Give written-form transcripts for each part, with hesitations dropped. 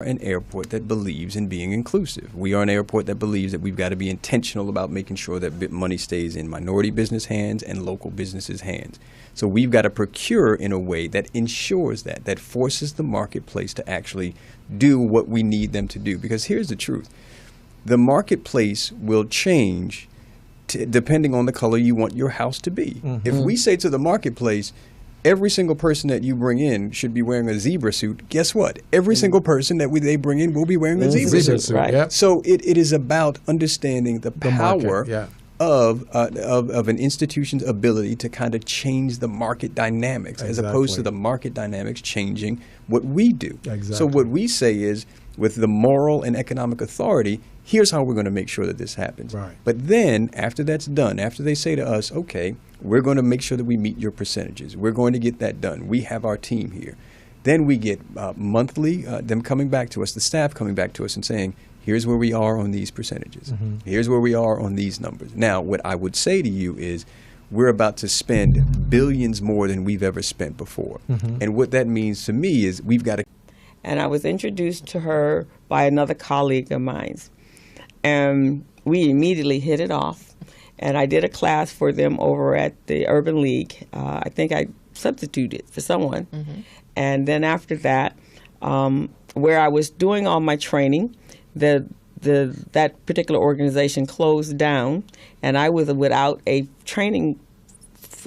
an airport that believes in being inclusive. We are an airport that believes that we've got to be intentional about making sure that money stays in minority business hands and local businesses' hands. So we've got to procure in a way that ensures that forces the marketplace to actually do what we need them to do. Because here's the truth. The marketplace will change depending on the color you want your house to be. If we say to the marketplace, every single person that you bring in should be wearing a zebra suit, guess what? Every single person that they bring in will be wearing a zebra suit. Right. Yep. So it is about understanding the power of an institution's ability to kind of change the market dynamics as opposed to the market dynamics changing what we do. Exactly. So what we say is, with the moral and economic authority, here's how we're going to make sure that this happens. Right. But then after that's done, after they say to us, okay, we're going to make sure that we meet your percentages. We're going to get that done. We have our team here. Then we get monthly, them coming back to us, the staff coming back to us and saying, here's where we are on these percentages. Here's where we are on these numbers. Now, what I would say to you is we're about to spend billions more than we've ever spent before. And what that means to me is we've got to. And I was introduced to her by another colleague of mine. And we immediately hit it off. And I did a class for them over at the Urban League. I think I substituted for someone. And then after that, where I was doing all my training, that particular organization closed down, and I was without a training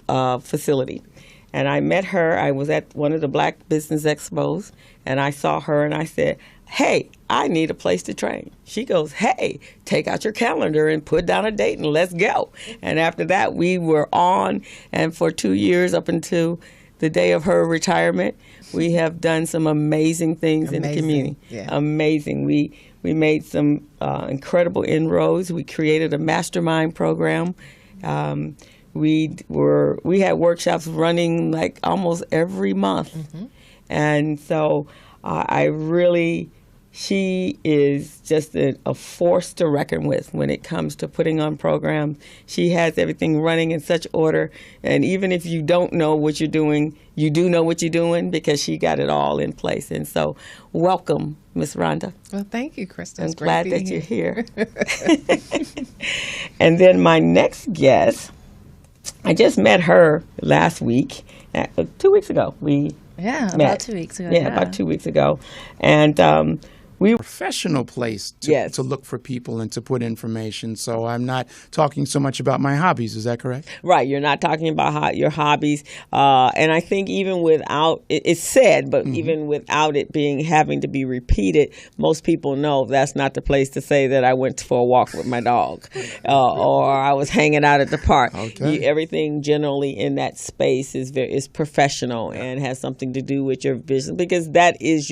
facility. And I met her. I was at one of the Black Business Expos, and I saw her, and I said, hey, I need a place to train. She goes, hey, take out your calendar and put down a date, and let's go. And after that, we were on, and for 2 years, up until the day of her retirement, we have done some amazing things in the community. Amazing. We made some incredible inroads. We created a mastermind program. We had workshops running like almost every month. And so she is just a force to reckon with when it comes to putting on programs. She has everything running in such order. And even if you don't know what you're doing, you do know what you're doing because she got it all in place. And so welcome, Ms. Rhonda. Well, thank you, Krista. I'm glad that you're here. And then my next guest, I just met her last week, 2 weeks ago. About 2 weeks ago. Yeah, about 2 weeks ago. And we professional place to look for people and to put information. So I'm not talking so much about my hobbies. Is that correct? Right. You're not talking about your hobbies. And I think even without it's said, but even without it having to be repeated, most people know that's not the place to say that I went for a walk with my dog or I was hanging out at the park. Okay. Everything generally in that space is professional and has something to do with your business, because that is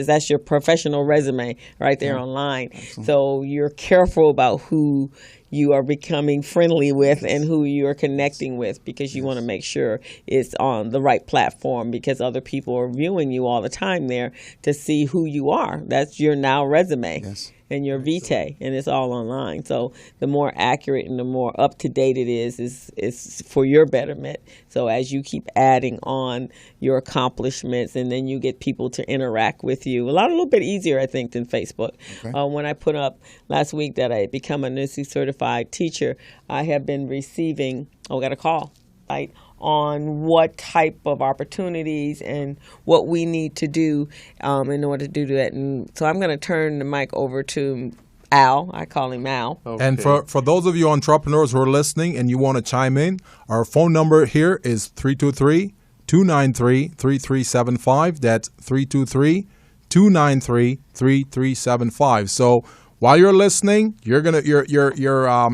that's your professional resume right there online. Excellent. So you're careful about who you are becoming friendly with and who you are connecting with, because you want to make sure it's on the right platform, because other people are viewing you all the time there to see who you are. That's your now resume. And your vitae, and it's all online. So the more accurate and the more up to date it is for your betterment. So as you keep adding on your accomplishments, and then you get people to interact with you, a little bit easier, I think, than Facebook. When I put up last week that I had become a NUSI certified teacher, I have been receiving, I got a call, right, on what type of opportunities and what we need to do in order to do that. And so I'm going to turn the mic over to Al. I call him Al. Okay. And for those of you entrepreneurs who are listening and you want to chime in, our phone number here is 323-293-3375. That's 323-293-3375. So while you're listening, your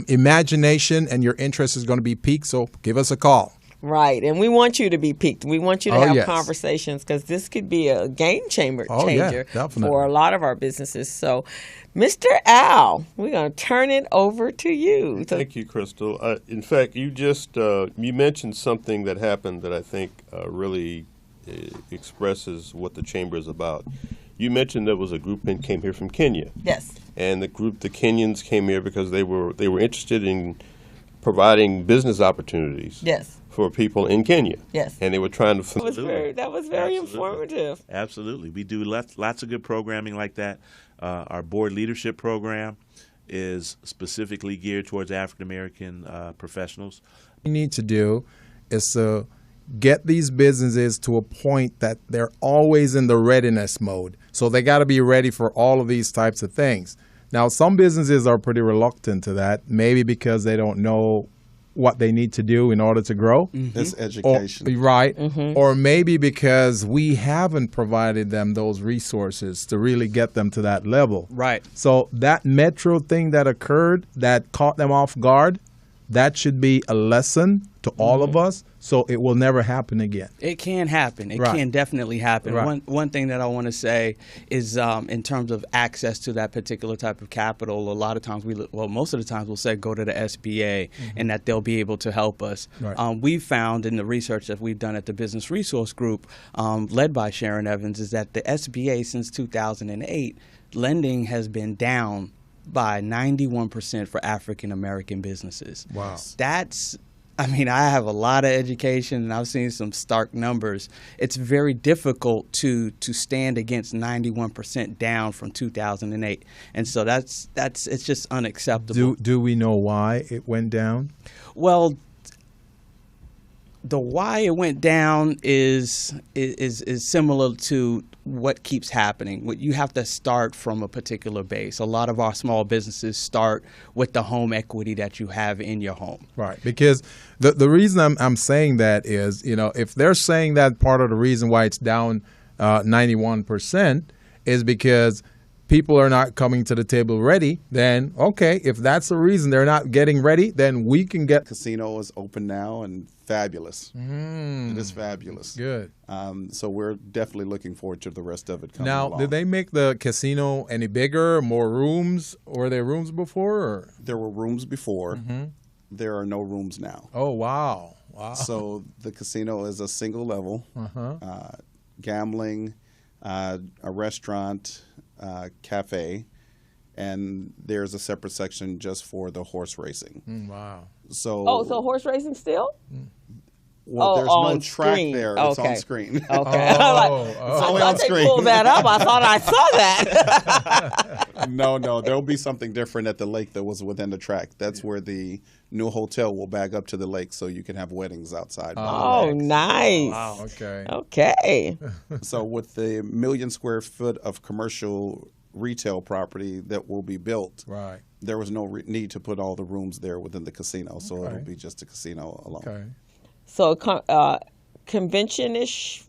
imagination and your interest is going to be piqued. So give us a call. Right, and we want you to be piqued. We want you to have conversations, because this could be a game changer for a lot of our businesses. So, Mr. Al, we're going to turn it over to you. Thank you, Crystal. In fact, you just you mentioned something that happened that I think really expresses what the Chamber is about. You mentioned there was a group that came here from Kenya. Yes. And the Kenyans came here because they were interested in providing business opportunities. Yes. for people in Kenya. Yes. And they were trying to... That was very informative. Absolutely. We do lots of good programming like that. Our board leadership program is specifically geared towards African American professionals. What we need to do is to get these businesses to a point that they're always in the readiness mode. So they got to be ready for all of these types of things. Now, some businesses are pretty reluctant to that, maybe because they don't know what they need to do in order to grow. It's education. Right. Or maybe because we haven't provided them those resources to really get them to that level. Right. So that metro thing that occurred that caught them off guard, that should be a lesson to all of us, so it will never happen again. It can happen. It can definitely happen. Right. One thing that I want to say is in terms of access to that particular type of capital, a lot of times most of the times we'll say go to the SBA and that they'll be able to help us. Right. We've found in the research that we've done at the Business Resource Group, led by Sharon Evans, is that the SBA since 2008, lending has been down by 91% for African American businesses. Wow. I have a lot of education and I've seen some stark numbers. It's very difficult to stand against 91% down from 2008. And so it's just unacceptable. Do we know why it went down? Well, the why it went down is similar to what keeps happening. You have to start from a particular base. A lot of our small businesses start with the home equity that you have in your home. Right, because the reason I'm saying that is, if they're saying that part of the reason why it's down 91% is because people are not coming to the table ready, then okay, if that's the reason they're not getting ready, then we can get... Casino is open now and fabulous. It is fabulous. Good. So we're definitely looking forward to the rest of it coming Now, along. did they make the casino any bigger, more rooms? Were there rooms before? Or? There were rooms before. There are no rooms now. Oh, wow. So the casino is a single level, gambling, a restaurant, cafe, and there's a separate section just for the horse racing. Wow. So horse racing still? Well, there's no track screen. there. Okay. It's on screen. Okay. It's only on they screen. pulled that up. I thought I saw that. No, there'll be something different at the lake that was within the track. That's where the new hotel will back up to the lake so you can have weddings outside. Oh, nice. Wow. Okay. Okay. So with the 1 million square foot of commercial retail property that will be built, Right. there was no need to put all the rooms there within the casino. So Okay. it'll be just a casino alone. Okay. So convention-ish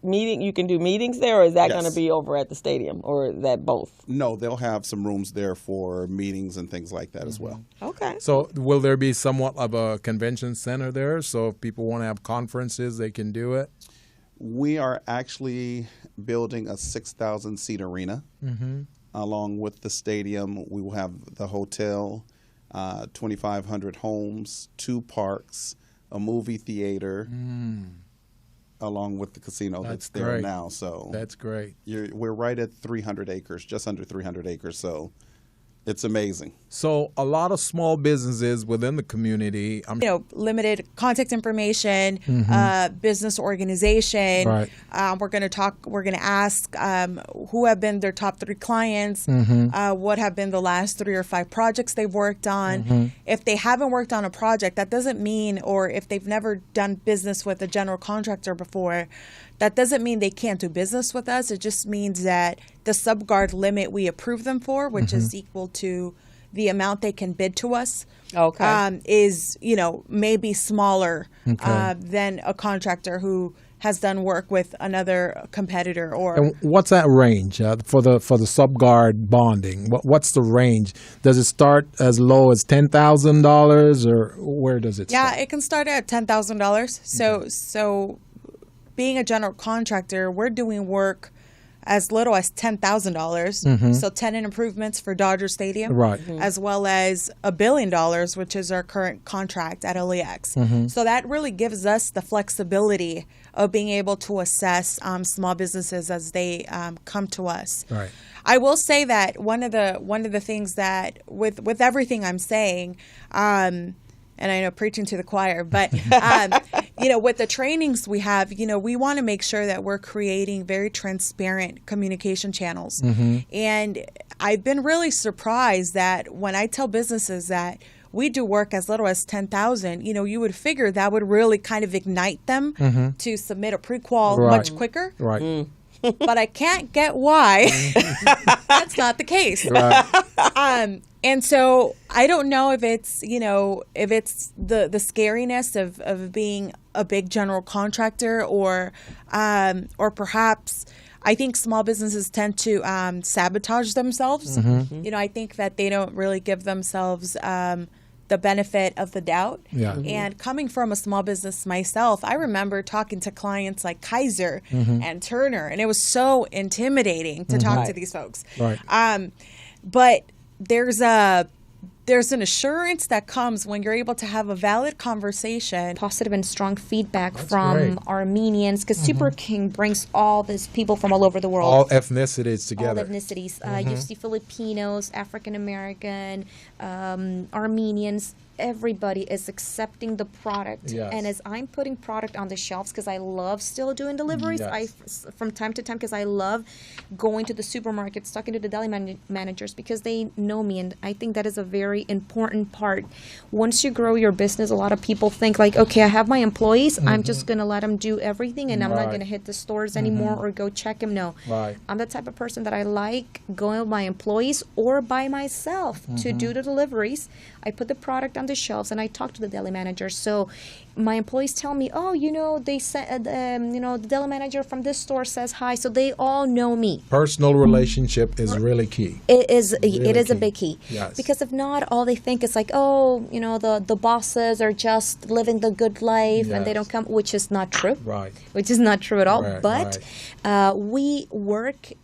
meeting, you can do meetings there, or is that Yes. going to be over at the stadium, or is that both? No, they'll have some rooms there for meetings and things like that as well. Okay. So will there be somewhat of a convention center there? So if people want to have conferences, they can do it? We are actually building a 6,000-seat arena. Along with the stadium, we will have the hotel, 2,500 homes, 2 parks, a movie theater, along with the casino that's there great. now. So That's great. we're right at 300 acres, just under 300 acres. So it's amazing. So a lot of small businesses within the community, Limited contact information, business organization. Right. We're going to ask who have been their top 3 clients, what have been the last 3 or 5 projects they've worked on. If they haven't worked on a project, that doesn't mean, or if they've never done business with a general contractor before, that doesn't mean they can't do business with us. It just means that the subguard limit we approve them for, which is equal to the amount they can bid to us, is, maybe smaller than a contractor who has done work with another competitor. Or And what's that range for the subguard bonding? What's the range? Does it start as low as $10,000, or where does it start? Yeah, it can start at $10,000. So being a general contractor, we're doing work as little as $10,000. So tenant improvements for Dodger Stadium, Right. as well as $1 billion, which is our current contract at LAX. So that really gives us the flexibility of being able to assess small businesses as they come to us. Right. I will say that one of the things that with everything I'm saying, and I know preaching to the choir, but with the trainings we have, we want to make sure that we're creating very transparent communication channels. And I've been really surprised that when I tell businesses that we do work as little as 10,000, you would figure that would really kind of ignite them to submit a pre-qual much quicker. Right. But I can't get why that's not the case. Right. And so I don't know if it's, if it's the scariness of being a big general contractor or perhaps I think small businesses tend to sabotage themselves. I think that they don't really give themselves the benefit of the doubt. Yeah. And coming from a small business myself, I remember talking to clients like Kaiser and Turner, and it was so intimidating to talk to these folks. Right. But there's an assurance that comes when you're able to have a valid conversation. Positive and strong feedback from Armenians, because Super King brings all these people from all over the world. All ethnicities together. All ethnicities. You see Filipinos, African American, Armenians. Everybody is accepting the product. Yes. And as I'm putting product on the shelves, because I love still doing deliveries, from time to time, because I love going to the supermarkets, talking to the deli managers, because they know me, and I think that is a very important part. Once you grow your business, a lot of people think like, okay, I have my employees, I'm just going to let them do everything, and I'm not going to hit the stores anymore or go check them. No. Right. I'm the type of person that I like going with my employees or by myself to do the deliveries. I put the product on the shelves and I talk to the deli manager. So my employees tell me, they said, the deli manager from this store says hi. So they all know me. Personal relationship is really key. It is Really a big key. Yes. Because if not, all they think is like, the bosses are just living the good life and they don't come, which is not true. Right. Which is not true at all. Right, But we work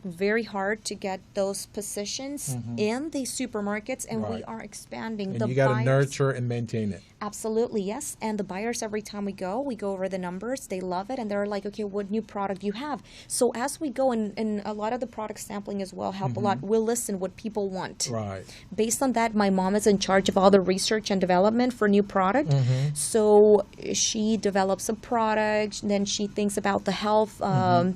very hard to get those positions in the supermarkets, and we are expanding. And you got to nurture and maintain it. Absolutely, yes. And the buyers, every time we go over the numbers. They love it, and they're like, okay, what new product do you have? So as we go, and a lot of the product sampling as well help a lot. We'll listen what people want. Right. Based on that, my mom is in charge of all the research and development for new product. So she develops a product, then she thinks about the health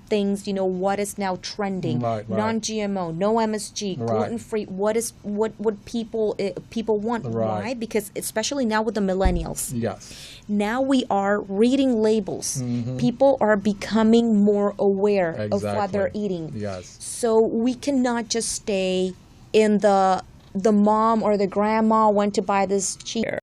things, what is now trending. Right. Non-GMO, no MSG, gluten-free. What people want. Why? Because especially now with the millennials. Yes. Now we are reading labels. People are becoming more aware of what they're eating. Yes. So we cannot just stay in the mom or the grandma went to buy this cheap.